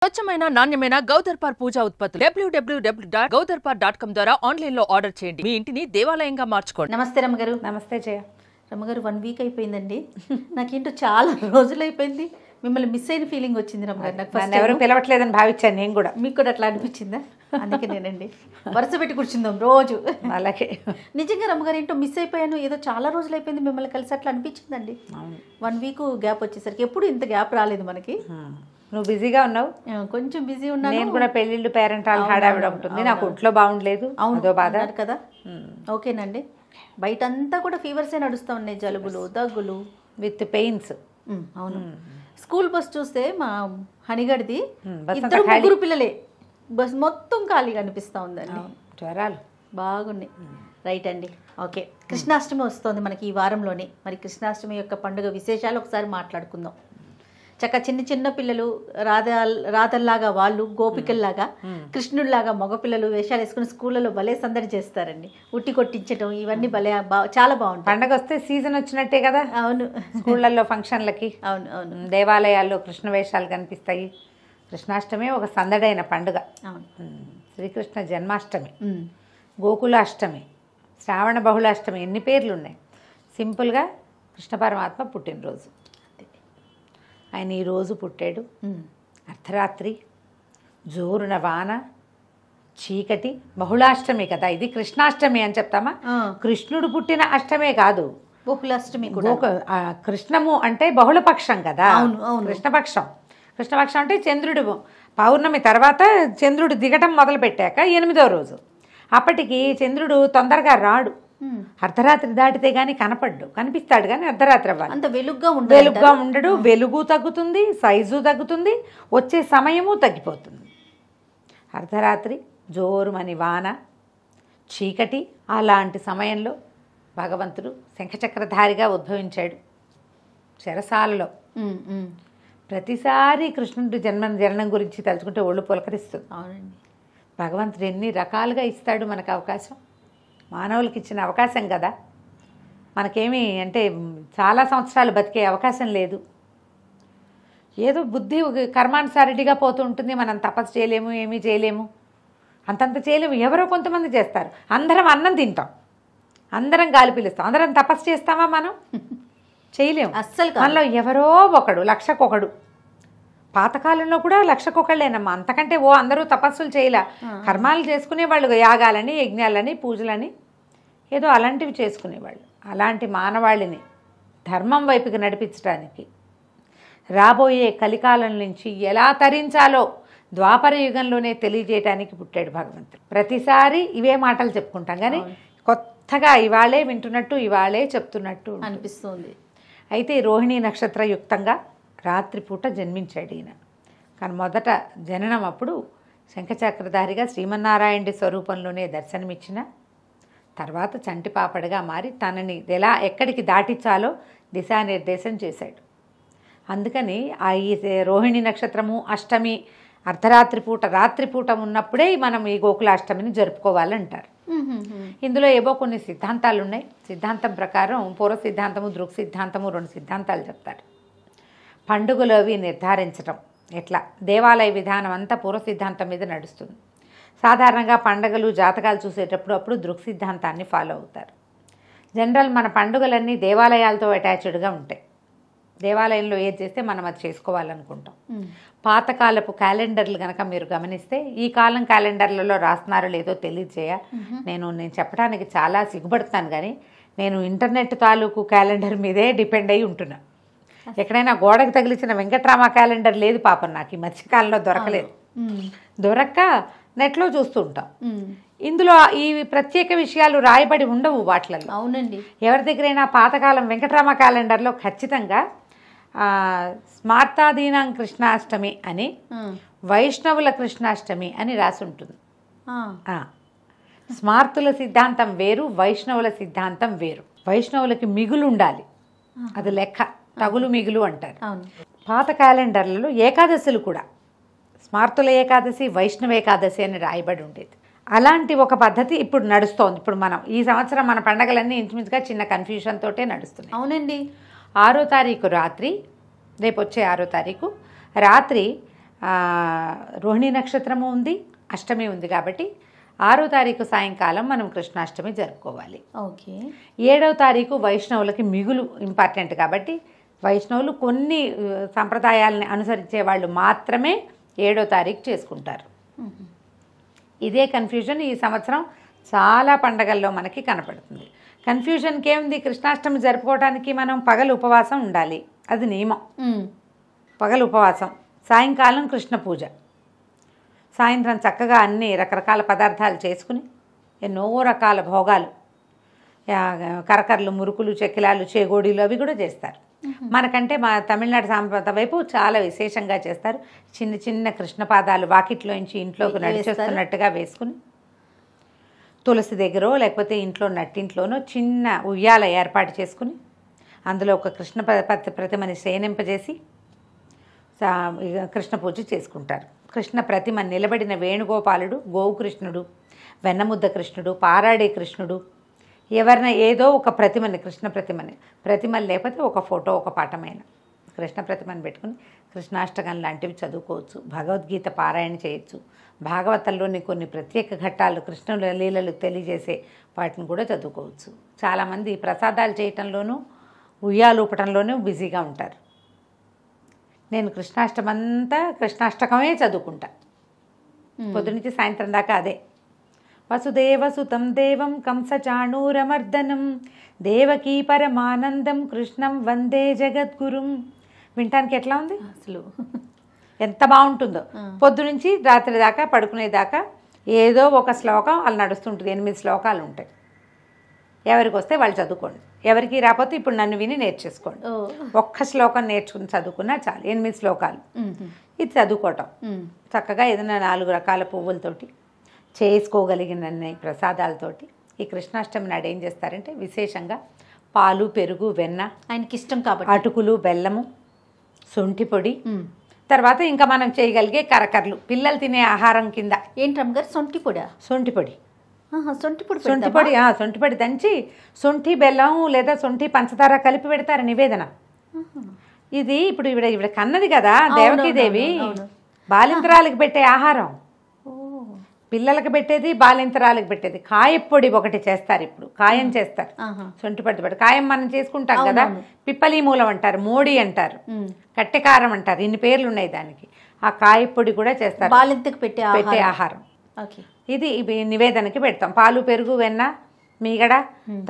స్వచ్ఛమైన నాణ్యమైన గౌదర్పార్ పూజా ఉత్పత్తులు www.gaudarpar.com ద్వారా ఆన్లైన్ లో ఆర్డర్ చేయండి. మీ ఇంటిని దేవాలయంగా మార్చుకోండి. నమస్తే రమ్మగారు. నమస్తే జయ. రమ్మగారు 1 వీక్ అయిపోయిందండి. నాకేంటో చాలా రోజులు అయిపోయింది. మిమ్మల్ని మిస్ అయిన ఫీలింగ్ వచ్చింది రమ్మగారు. నాకు ఫస్ట్ ఎవరు పిలవట్లేదని భావించాను నేను కూడా. మీకు కూడా అట్లా అనిపించిందా? అందుకే నేనండి వరుస పెట్టి కూర్చుందాం రోజు. అలాగే నిజంగా రమ్మగారు ఏంటో మిస్ అయిపోయాను, ఏదో చాలా రోజులు అయిపోయింది మిమ్మల్ని కలిసి అట్లా అనిపించిందండి. 1 వీక్ గ్యాప్ వచ్చేసరికి ఎప్పుడు ఇంత గ్యాప్ రాలేదు మనకి. నువ్వు బిజీగా ఉన్నావు, కొంచెం బిజీ ఉన్నాను. నేను కూడా పెళ్ళిళ్ళు పేరెంటాల్ హడావిడ ఉంటుంది, నాకు ఒంట్లో బాగుండలేదు. అదో బాధ కదా. ఓకేనండి. బయట అంతా కూడా ఫీవర్సే నడుస్తూ ఉన్నాయి, జలుబులు దగ్గులు విత్ పెయిన్స్. అవును. స్కూల్ బస్ చూస్తే మా హనిగడిది 2-3 పిల్లలే, బస్ మొత్తం ఖాళీగా అనిపిస్తూ ఉందండి. జ్వరాలు బాగున్నాయి. రైట్ అండి. ఓకే, కృష్ణాష్టమి వస్తుంది మనకి ఈ వారంలోనే. మరి కృష్ణాష్టమి యొక్క పండుగ విశేషాలు ఒకసారి మాట్లాడుకుందాం. చక్క చిన్న చిన్న పిల్లలు రాధల్లాగా, వాళ్ళు గోపికల్లాగా, కృష్ణుల్లాగా మగపిల్లలు వేషాలు వేసుకుని స్కూళ్ళలో భలే సందడి చేస్తారండి. ఉట్టి కొట్టించడం ఇవన్నీ భలే చాలా బాగుంటుంది. పండగ వస్తే సీజన్ వచ్చినట్టే కదా. అవును, స్కూళ్ళల్లో ఫంక్షన్లకి, అవును అవును, దేవాలయాల్లో కృష్ణ వేషాలు కనిపిస్తాయి. కృష్ణాష్టమి ఒక సందడైన పండుగ. అవును. శ్రీకృష్ణ జన్మాష్టమి, గోకులాష్టమి, శ్రావణ బహుళాష్టమి, ఎన్ని పేర్లు ఉన్నాయి. సింపుల్గా కృష్ణ పరమాత్మ పుట్టినరోజు. ఆయన ఈరోజు పుట్టాడు. అర్ధరాత్రి, జోరున వాన, చీకటి, బహుళాష్టమి కదా. ఇది కృష్ణాష్టమి అని చెప్తామా? కృష్ణుడు పుట్టిన అష్టమే కాదు, బహుళాష్టమి. కృష్ణము అంటే బహుళపక్షం కదా. కృష్ణపక్షం. కృష్ణపక్షం అంటే చంద్రుడు పౌర్ణమి తర్వాత చంద్రుడు దిగటం మొదలు పెట్టాక 8వ రోజు. అప్పటికి చంద్రుడు తొందరగా రాడు, అర్ధరాత్రి దాటితే గానీ కనపడ్డు. కనిపిస్తాడు కానీ అర్ధరాత్రి అవ్వాలి. అంత వెలుగుగా ఉండడు. వెలుగు తగ్గుతుంది, సైజు తగ్గుతుంది, వచ్చే సమయము తగ్గిపోతుంది. అర్ధరాత్రి, జోరుమని వాన, చీకటి, అలాంటి సమయంలో భగవంతుడు శంఖచక్రధారిగా ఉద్భవించాడు చెరసాలలో. ప్రతిసారి కృష్ణుడి జననం గురించి తలుచుకుంటే ఒళ్ళు పులకరిస్తుంది. అవునండి. భగవంతుడు ఎన్ని రకాలుగా ఇస్తాడు మనకు అవకాశం. మానవులకి ఇచ్చిన అవకాశం కదా. మనకేమి అంటే చాలా సంవత్సరాలు బతికే అవకాశం లేదు. ఏదో బుద్ధి కర్మానుసారిగా పోతూ ఉంటుంది. మనం తపస్సు చేయలేము, ఏమీ చేయలేము, అంతంత చేయలేము. ఎవరో కొంతమంది చేస్తారు. అందరం అన్నం తింటాం, అందరం గాలి పీలుస్తాం. అందరం తపస్సు చేస్తామా? మనం చేయలేము అస్సలు. మనలో ఎవరో ఒకడు, లక్షకొకడు. పాతకాలంలో కూడా లక్షకొకళ్ళేనమ్మా. అంతకంటే అందరూ తపస్సులు చేయలే, కర్మాలు చేసుకునేవాళ్ళు. యాగాలని, యజ్ఞాలని, పూజలని ఏదో అలాంటివి చేసుకునేవాళ్ళు. అలాంటి మానవాళిని ధర్మం వైపుకి నడిపించడానికి, రాబోయే కలికాలం నుంచి ఎలా తరించాలో ద్వాపర యుగంలోనే తెలియజేయడానికి పుట్టాడు భగవంతుడు. ప్రతిసారి ఇవే మాటలు చెప్పుకుంటాం కానీ కొత్తగా ఇవాళే వింటున్నట్టు, ఇవాళే చెప్తున్నట్టు అనిపిస్తుంది. అయితే రోహిణీ నక్షత్రయుక్తంగా రాత్రిపూట జన్మించాడు ఈయన. కానీ మొదట జననం అప్పుడు శంఖచక్రధారిగా శ్రీమన్నారాయణుడి స్వరూపంలోనే దర్శనమిచ్చిన తర్వాత చంటిపాపడిగా మారి తనని ఎలా ఎక్కడికి దాటించాలో దిశానిర్దేశం చేశాడు. అందుకని ఈ రోహిణి నక్షత్రము, అష్టమి, అర్ధరాత్రి పూట, రాత్రిపూట ఉన్నప్పుడే మనం ఈ గోకులాష్టమిని జరుపుకోవాలంటారు. ఇందులో ఏవో కొన్ని సిద్ధాంతాలు ఉన్నాయి. సిద్ధాంతం ప్రకారం పూర్వ సిద్ధాంతము, దృక్ సిద్ధాంతము, 2 సిద్ధాంతాలు చెప్తారు. పండుగలు అవి నిర్ధారించడం ఎట్లా, దేవాలయ విధానం అంతా పూర్వ సిద్ధాంతం మీద నడుస్తుంది. సాధారణంగా పండుగలు, జాతకాలు చూసేటప్పుడు అప్పుడు దృక్ సిద్ధాంతాన్ని ఫాలో అవుతారు. జనరల్ మన పండుగలన్నీ దేవాలయాలతో అటాచ్డ్గా ఉంటాయి. దేవాలయంలో ఏది చేస్తే మనం అది చేసుకోవాలనుకుంటాం. పాతకాలపు క్యాలెండర్లు కనుక మీరు గమనిస్తే, ఈ కాలం క్యాలెండర్లలో రాస్తున్నారో లేదో తెలియజేయ. నేను చెప్పడానికి చాలా సిగ్గుపడుతున్నాను కానీ నేను ఇంటర్నెట్ తాలూకు క్యాలెండర్ మీదే డిపెండ్ అయి ఉంటున్నా. ఎక్కడైనా గోడకు తగిలించిన వెంకట్రామ క్యాలెండర్ లేదు పాపం, నాకు ఈ మధ్యకాలంలో దొరకలేదు. దొరక్క నెట్లో చూస్తూ ఉంటాం. ఇందులో ఈ ప్రత్యేక విషయాలు రాయబడి ఉండవు వాటిలలో. అవునండి. ఎవరి దగ్గరైనా పాతకాలం వెంకటరామ క్యాలెండర్లో ఖచ్చితంగా స్మార్తాదీనాం కృష్ణాష్టమి అని, వైష్ణవుల కృష్ణాష్టమి అని రాసి ఉంటుంది. స్మార్తుల సిద్ధాంతం వేరు, వైష్ణవుల సిద్ధాంతం వేరు. వైష్ణవులకి మిగులు ఉండాలి, అది లెక్క, తగులు మిగులు అంటారు. పాత క్యాలెండర్లలో ఏకాదశులు కూడా స్మార్తుల ఏకాదశి, వైష్ణవ ఏకాదశి అని రాయబడి ఉండేది. అలాంటి ఒక పద్ధతి ఇప్పుడు నడుస్తోంది. ఇప్పుడు మనం ఈ సంవత్సరం మన పండగలన్నీ ఇంచుమించుగా చిన్న కన్ఫ్యూషన్ తోటే నడుస్తున్నాయి. అవునండి. 6వ తారీఖు రాత్రి, రేపు వచ్చే 6వ తారీఖు రాత్రి రోహిణి నక్షత్రము ఉంది, అష్టమి ఉంది కాబట్టి 6వ తారీఖు సాయంకాలం మనం కృష్ణాష్టమి జరుపుకోవాలి. ఓకే. 7వ తారీఖు వైష్ణవులకి మిగులు ఇంపార్టెంట్ కాబట్టి వైష్ణవులు కొన్ని సంప్రదాయాలని అనుసరించే వాళ్ళు మాత్రమే 7వ తారీఖు చేసుకుంటారు. ఇదే కన్ఫ్యూజన్ ఈ సంవత్సరం చాలా పండగల్లో మనకి కనపడుతుంది. కన్ఫ్యూజన్కి ఏముంది, కృష్ణాష్టమి జరుపుకోవడానికి మనం పగలు ఉపవాసం ఉండాలి, అది నియమం. పగలు ఉపవాసం, సాయంకాలం కృష్ణ పూజ, సాయంత్రం చక్కగా అన్ని రకరకాల పదార్థాలు చేసుకుని ఎన్నో రకాల భోగాలు, కరకరలు, మురుకులు, చెక్కిలాలు, చేగోడీలు అవి కూడా చేస్తారు. మనకంటే మా తమిళనాడు సాంప్రదాయ వైపు చాలా విశేషంగా చేస్తారు. చిన్న చిన్న కృష్ణపాదాలు వాకిట్లోంచి ఇంట్లోకి నడిచేస్తున్నట్టుగా వేసుకుని తులసి దగ్గర లేకపోతే ఇంట్లో నట్టింట్లోనో చిన్న ఉయ్యాల ఏర్పాటు చేసుకుని అందులో ఒక కృష్ణ ప్రతిమని శయనింపజేసి కృష్ణ పూజ చేసుకుంటారు. కృష్ణ ప్రతిమ నిలబడిన వేణుగోపాలుడు, గోవుకృష్ణుడు, వెన్నముద్ద కృష్ణుడు, పారాడే కృష్ణుడు, ఎవరిన ఏదో ఒక ప్రతిమని, కృష్ణ ప్రతిమలు లేకపోతే ఒక ఫోటో, ఒక పటమైన కృష్ణ ప్రతిమని పెట్టుకుని కృష్ణాష్టకం లాంటివి చదువుకోవచ్చు, భగవద్గీత పారాయణ చేయొచ్చు, భాగవతంలోని కొన్ని ప్రత్యేక ఘట్టాలు, కృష్ణుల లీలలు తెలియజేసే వాటిని కూడా చదువుకోవచ్చు. చాలామంది ప్రసాదాలు చేయటంలోనూ ఉయ్యాలూపటంలోనూ బిజీగా ఉంటారు. నేను కృష్ణాష్టమంతా కృష్ణాష్టకమే చదువుకుంటా, పొద్దునుంచి సాయంత్రం దాకా అదే. వసుదేవసుతం దేవం కంసచాణూరమర్దనం దేవకీ పరమానందం కృష్ణం వందే జగద్గురుం. వినటానికి ఎట్లా ఉంది అసలు, ఎంత బాగుంటుందో. పొద్దునుంచి రాత్రి దాకా పడుకునేదాకా ఏదో ఒక శ్లోకం అలా నడుస్తుంటుంది. 8 శ్లోకాలు ఉంటాయి. ఎవరికి వస్తే వాళ్ళు చదువుకోండి, ఎవరికి రాకపోతే ఇప్పుడు నన్ను విని నేర్చేసుకోండి. ఒక్క శ్లోకం నేర్చుకుని చదువుకున్నా చాలు. 8 శ్లోకాలు ఇది చదువుకోవటం. చక్కగా ఏదైనా 4 రకాల పువ్వులతోటి చేసుకోగలిగినన్ని ప్రసాదాలతోటి ఈ కృష్ణాష్టమి నాడు ఏం చేస్తారంటే విశేషంగా పాలు, పెరుగు, వెన్న, ఆయనకి ఇష్టం కాబట్టి అటుకులు, బెల్లము, శొంఠి పొడి, తర్వాత ఇంకా మనం చేయగలిగే కరకరలు, పిల్లలు తినే ఆహారం కింద. ఏంటి రమ్మగారు, సొంటి పొడా? శొంఠి పొడి, సొంటి పొడి శొంఠి పొడి దంచి శొంఠి బెల్లం లేదా శొంఠి పంచదార కలిపి పెడతారు నివేదన. ఇది ఇప్పుడు ఇవిడ కన్నది కదా దేవకీదేవి, బాలింతరాలకు పెట్టే ఆహారం, పిల్లలకు పెట్టేది, బాలింతరాలకు పెట్టేది. కాయపొడి ఒకటి చేస్తారు, ఇప్పుడు కాయం చేస్తారు, శొంఠి పొడి. కాయం మనం చేసుకుంటాం కదా, పిప్పలి మూలం అంటారు, మోడి అంటారు, కట్టెకారం అంటారు, ఇన్ని పేర్లు ఉన్నాయి దానికి. ఆ కాయపొడి కూడా చేస్తారు, బాలింతకు పెట్టే ఆహారం. ఇది నివేదనకి పెడతాం. పాలు, పెరుగు, వెన్న, మీగడ,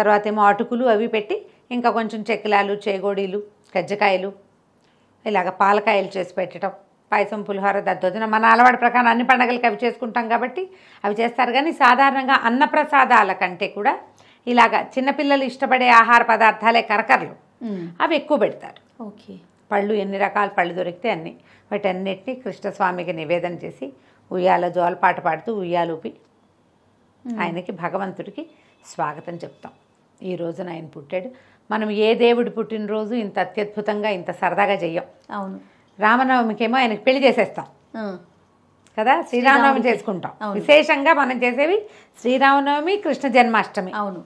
తర్వాత ఏమో అటుకులు అవి పెట్టి ఇంకా కొంచెం చెక్కిలాలు, చేగోడీలు, కజ్జకాయలు, ఇలాగ పాలకాయలు చేసి పెట్టడం, పాయసం, పులిహోర, దద్దోజనం. మన అలవాటు ప్రకారం అన్ని పండగలకి అవి చేసుకుంటాం కాబట్టి అవి చేస్తారు. కానీ సాధారణంగా అన్నప్రసాదాల కంటే కూడా ఇలాగ చిన్నపిల్లలు ఇష్టపడే ఆహార పదార్థాలే కరకరలు, అవి ఎక్కువ పెడతారు. ఓకే. పళ్ళు, ఎన్ని రకాల పళ్ళు దొరికితే అన్ని, వాటన్నిటినీ కృష్ణస్వామికి నివేదన చేసి ఉయ్యాల జోలపాట పాడుతూ ఉయ్యాలూపి ఆయనకి, భగవంతుడికి స్వాగతం చెప్తాం. ఈ రోజున ఆయన పుట్టాడు. మనం ఏ దేవుడు పుట్టినరోజు ఇంత అత్యద్భుతంగా ఇంత సరదాగా చెయ్యం. అవును. రామనవమికేమో ఆయనకి పెళ్లి చేసేస్తాం కదా, శ్రీరామనవమి చేసుకుంటాం. విశేషంగా మనం చేసేవి శ్రీరామనవమి, కృష్ణ జన్మాష్టమి. అవును.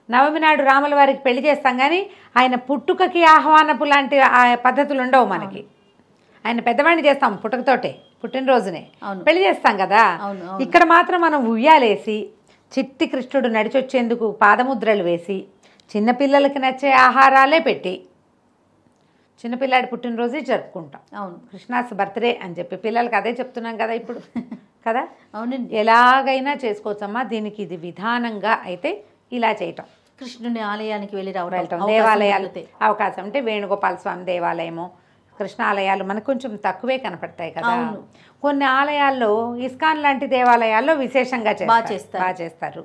నవమి నాడు రాముల వారికి పెళ్లి చేస్తాం, కానీ ఆయన పుట్టుకకి ఆహ్వానపు లాంటి పద్ధతులు ఉండవు మనకి. ఆయన పెద్దవాడిని చేస్తాం పుట్టుకతోటే, పుట్టినరోజునే పెళ్లి చేస్తాం కదా. ఇక్కడ మాత్రం మనం ఉయ్యాలేసి చిట్టి కృష్ణుడు నడిచొచ్చేందుకు పాదముద్రలు వేసి చిన్నపిల్లలకి నచ్చే ఆహారాలే పెట్టి చిన్నపిల్లాడి పుట్టినరోజే జరుపుకుంటాం. అవును. కృష్ణాస్ బర్త్డే అని చెప్పి పిల్లలకి అదే చెప్తున్నాం కదా ఇప్పుడు కదా. అవునండి. ఎలాగైనా చేసుకోవచ్చమ్మా. దీనికి ఇది విధానంగా అయితే ఇలా చేయటం. కృష్ణుని ఆలయానికి వెళ్ళి వెళ్ళటం, దేవాలయాలు అవకాశం అంటే వేణుగోపాల స్వామి దేవాలయము, కృష్ణాలయాలు మనకు కొంచెం తక్కువే కనపడతాయి కదా. కొన్ని ఆలయాల్లో, ఇస్కాన్ లాంటి దేవాలయాల్లో విశేషంగా బాగా చేస్తారు.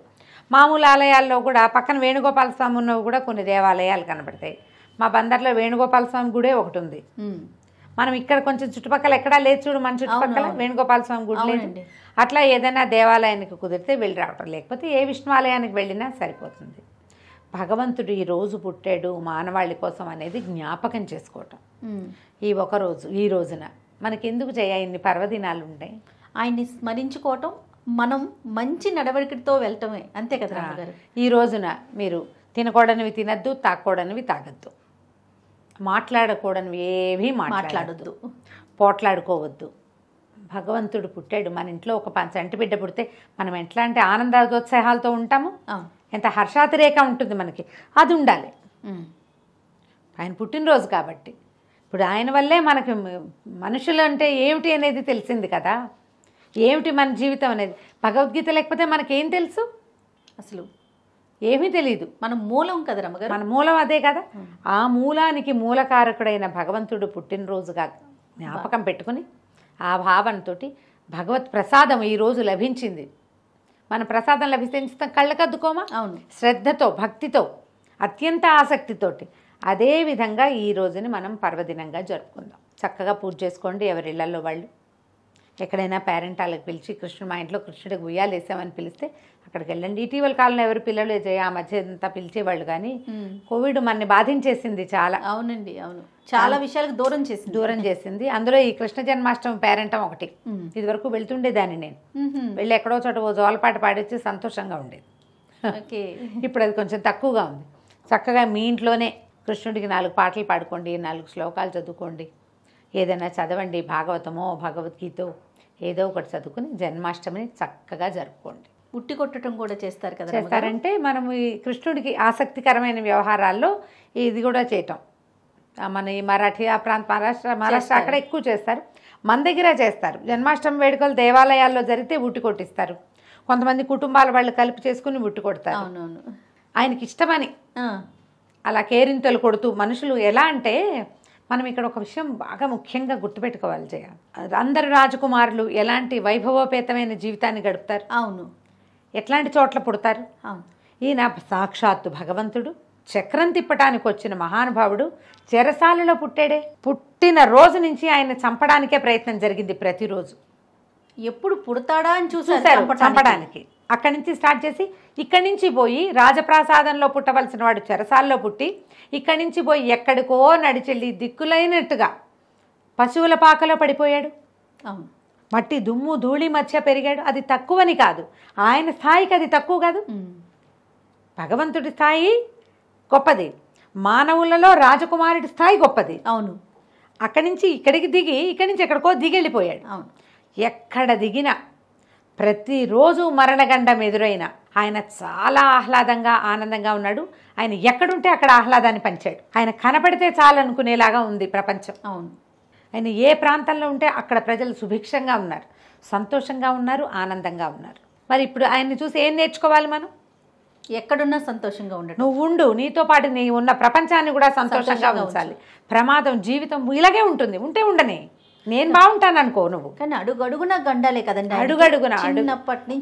మామూలు ఆలయాల్లో కూడా పక్కన వేణుగోపాల స్వామి ఉన్నవి కూడా కొన్ని దేవాలయాలు కనపడతాయి. మా బందర్లో వేణుగోపాల స్వామి గుడే ఒకటి ఉంది. మనం ఇక్కడ కొంచెం చుట్టుపక్కల ఎక్కడా లేదు చూడు, మన చుట్టుపక్కల వేణుగోపాల స్వామి గుడి లేదు. అట్లా ఏదైనా దేవాలయానికి కుదిరితే వెళ్ళి రావటం, లేకపోతే ఏ విష్ణు ఆలయానికి వెళ్ళినా సరిపోతుంది. భగవంతుడు ఈ రోజు పుట్టాడు మానవాళి కోసం అనేది జ్ఞాపకం చేసుకోవటం. ఈ ఒక రోజు, ఈ రోజున మనకెందుకు ఇన్ని పర్వదినాలు ఉంటాయి, ఆయన్ని స్మరించుకోవటం, మనం మంచి నడవడికతో వెళ్ళటమే, అంతే కదా రామగారు. ఈ రోజున మీరు తినకూడనివి తినద్దు, తాకూడనివి తాగద్దు, మాట్లాడకూడనివి ఏవి మాట్లాడద్దు, పోట్లాడుకోవద్దు, భగవంతుడు పుట్టాడు మన ఇంట్లో ఒక చంటి బిడ్డ పుడితే మనం ఎట్లాంటి ఆనందోత్సాహాలతో ఉంటాము, ఎంత హర్షాతిరేక ఉంటుంది మనకి, అది ఉండాలి. ఆయన పుట్టినరోజు కాబట్టి ఇప్పుడు ఆయన వల్లే మనకి మనుషులు అంటే ఏమిటి అనేది తెలిసింది కదా, ఏమిటి మన జీవితం అనేది. భగవద్గీత లేకపోతే మనకేం తెలుసు, అసలు ఏమీ తెలియదు. మన మూలం కదా రమ్మగారు, మన మూలం అదే కదా. ఆ మూలానికి మూలకారకుడైన భగవంతుడు పుట్టినరోజుగా జ్ఞాపకం పెట్టుకుని ఆ భావనతో భగవత్ ప్రసాదం ఈరోజు లభించింది. మన ప్రసాదం లభిస్తే ఇస్తాం కళ్ళకద్దుకోమా? అవును. శ్రద్ధతో, భక్తితో, అత్యంత ఆసక్తితోటి అదేవిధంగా ఈ రోజుని మనం పర్వదినంగా జరుపుకుందాం. చక్కగా పూజ చేసుకోండి ఎవరి ఇళ్లలో వాళ్ళు. ఎక్కడైనా పేరెంటాలకు పిలిచి కృష్ణుడు, మా ఇంట్లో కృష్ణుడికి ఉయ్యాలు వేసామని పిలిస్తే అక్కడికి వెళ్ళండి. ఇటీవల కాలంలో ఎవరు పిల్లలు ఆ మధ్య అంతా పిలిచేవాళ్ళు, కానీ కోవిడ్ మనని బాధించేసింది చాలా. అవునండి, అవును, చాలా విషయాలకు దూరం చేసింది. అందులో ఈ కృష్ణ జన్మాష్టమి పేరెంటం ఒకటి. ఇది వరకు వెళ్తుండేదాన్ని నేను, వెళ్ళి ఎక్కడో చోట ఓ జోలపాట పాడొచ్చి సంతోషంగా ఉండేది. ఓకే, ఇప్పుడు అది కొంచెం తక్కువగా ఉంది. చక్కగా మీ ఇంట్లోనే కృష్ణుడికి 4 పాటలు పాడుకోండి, 4 శ్లోకాలు చదువుకోండి, ఏదైనా చదవండి, భాగవతమో భగవద్గీతో ఏదో ఒకటి చదువుకుని జన్మాష్టమిని చక్కగా జరుపుకోండి. ఉట్టి కొట్టడం కూడా చేస్తారు కదా. చేస్తారంటే మనం ఈ కృష్ణుడికి ఆసక్తికరమైన వ్యవహారాల్లో ఇది కూడా చేయటం. మన ఈ మరాఠీ ఆ ప్రాంత మహారాష్ట్ర అక్కడ ఎక్కువ చేస్తారు, మన దగ్గర చేస్తారు. జన్మాష్టమి వేడుకలు దేవాలయాల్లో జరిగితే ఉట్టి కొట్టిస్తారు, కొంతమంది కుటుంబాల వాళ్ళు కలిపి చేసుకుని ఉట్టి కొడతారు. అవునవును, ఆయనకి ఇష్టమని అలా కేరింతలు కొడుతూ. మనుషులు ఎలా అంటే, మనం ఇక్కడ ఒక విషయం బాగా ముఖ్యంగా గుర్తుపెట్టుకోవాలి జయ, అందరు రాజకుమారులు ఎలాంటి వైభవోపేతమైన జీవితాన్ని గడుపుతారు. అవును, ఎట్లాంటి చోట్ల పుడతారు. అవును, ఈయన సాక్షాత్తు భగవంతుడు, చక్రం తిప్పటానికి వచ్చిన మహానుభావుడు చెరసాలలో పుట్టాడే. పుట్టిన రోజు నుంచి ఆయన చంపడానికే ప్రయత్నం జరిగింది ప్రతిరోజు. ఎప్పుడు పుడతాడా అని చూసారు చంపడానికి. అక్కడి నుంచి స్టార్ట్ చేసి ఇక్కడి నుంచి పోయి రాజప్రాసాదంలో పుట్టవలసిన వాడు చెరసాల్లో పుట్టి ఇక్కడి నుంచి పోయి ఎక్కడికో నడిచెళ్ళి దిక్కులైనట్టుగా పశువుల పాకలో పడిపోయాడు. అవును, మట్టి దుమ్ము ధూళి మధ్య పెరిగాడు. అది తక్కువని కాదు, ఆయన స్థాయికి అది తక్కువ కాదు. భగవంతుడి స్థాయి గొప్పది, మానవులలో రాజకుమారుడి స్థాయి గొప్పది. అవును, అక్కడి నుంచి ఇక్కడికి దిగి ఇక్కడి నుంచి ఎక్కడికో దిగెళ్ళిపోయాడు. అవును, ఎక్కడ దిగినా ప్రతిరోజు మరణగండం ఎదురైన ఆయన చాలా ఆహ్లాదంగా ఆనందంగా ఉన్నాడు. ఆయన ఎక్కడుంటే అక్కడ ఆహ్లాదాన్ని పంచాడు. ఆయన కనపడితే చాలనుకునేలాగా ఉంది ప్రపంచం. అవును, ఆయన ఏ ప్రాంతంలో ఉంటే అక్కడ ప్రజలు సుభిక్షంగా ఉన్నారు, సంతోషంగా ఉన్నారు, ఆనందంగా ఉన్నారు. మరి ఇప్పుడు ఆయన్ని చూసి ఏం నేర్చుకోవాలి మనం? ఎక్కడున్నా సంతోషంగా ఉండడు. నువ్వు ఉండు, నీతో పాటు నీ ఉన్న ప్రపంచాన్ని కూడా సంతోషంగా ఉంచాలి. ప్రమాదం జీవితం ఇలాగే ఉంటుంది, ఉంటే ఉండనే. నేను బాగుంటాను అనుకో నువ్వు, కానీ అడుగడుగున గండాలే కదండి. అడుగడుగున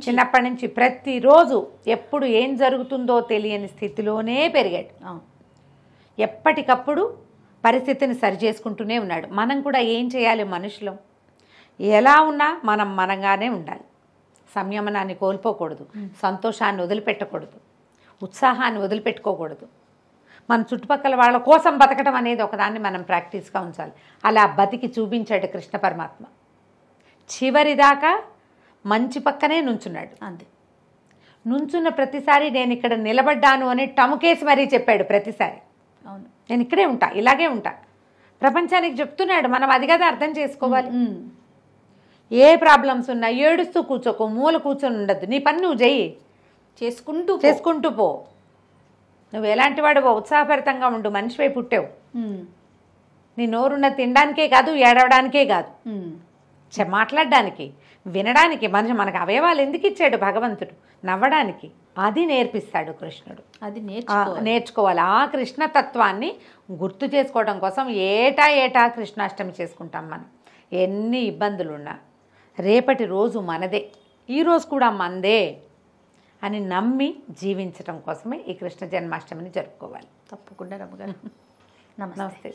చిన్నప్పటి నుంచి ప్రతిరోజు ఎప్పుడు ఏం జరుగుతుందో తెలియని స్థితిలోనే పెరిగాడు. ఎప్పటికప్పుడు పరిస్థితిని సరి చేసుకుంటూనే ఉన్నాడు. మనం కూడా ఏం చేయాలి? మనుషులం ఎలా ఉన్నా మనం మనంగానే ఉండాలి. సంయమనాన్ని కోల్పోకూడదు, సంతోషాన్ని వదిలిపెట్టకూడదు, ఉత్సాహాన్ని వదిలిపెట్టుకోకూడదు. మన చుట్టుపక్కల వాళ్ళ కోసం బతకడం అనేది ఒకదాన్ని మనం ప్రాక్టీస్గా ఉంచాలి. అలా బతికి చూపించాడు కృష్ణ పరమాత్మ. చివరిదాకా మంచి పక్కనే నుంచున్నాడు. అంతే, నుంచున్న ప్రతిసారి నేను ఇక్కడ నిలబడ్డాను అని టముకేసి మరీ చెప్పాడు ప్రతిసారి. అవును, నేను ఇక్కడే ఉంటా, ఇలాగే ఉంటా, ప్రపంచానికి చెప్తున్నాడు. మనం అది కదా అర్థం చేసుకోవాలి. ఏ ప్రాబ్లమ్స్ ఉన్నా ఏడుస్తూ కూర్చోకు, మూల కూర్చొని ఉండద్దు, నీ పని నువ్వు చెయ్యి, చేసుకుంటూ పో. నువ్వు ఎలాంటి వాడు? ఉత్సాహభరితంగా ఉండు, మనిషివై పుట్టావు. నీ నోరున్న తినడానికే కాదు, ఏడవడానికే కాదు, మాట్లాడడానికి, వినడానికి. మనకు అవయవాలు ఎందుకు ఇచ్చాడు భగవంతుడు? నవ్వడానికి. అది నేర్పిస్తాడు కృష్ణుడు. అది నేర్చుకోవాలి. ఆ కృష్ణతత్వాన్ని గుర్తు చేసుకోవడం కోసం ఏటా కృష్ణాష్టమి చేసుకుంటాం మనం. ఎన్ని ఇబ్బందులున్నా రేపటి రోజు మనదే, ఈరోజు కూడా మనదే అని నమ్మి జీవించడం కోసమే ఈ కృష్ణ జన్మాష్టమిని జరుపుకోవాలి. తప్పకుండా రమ్మగారు. నమస్తే.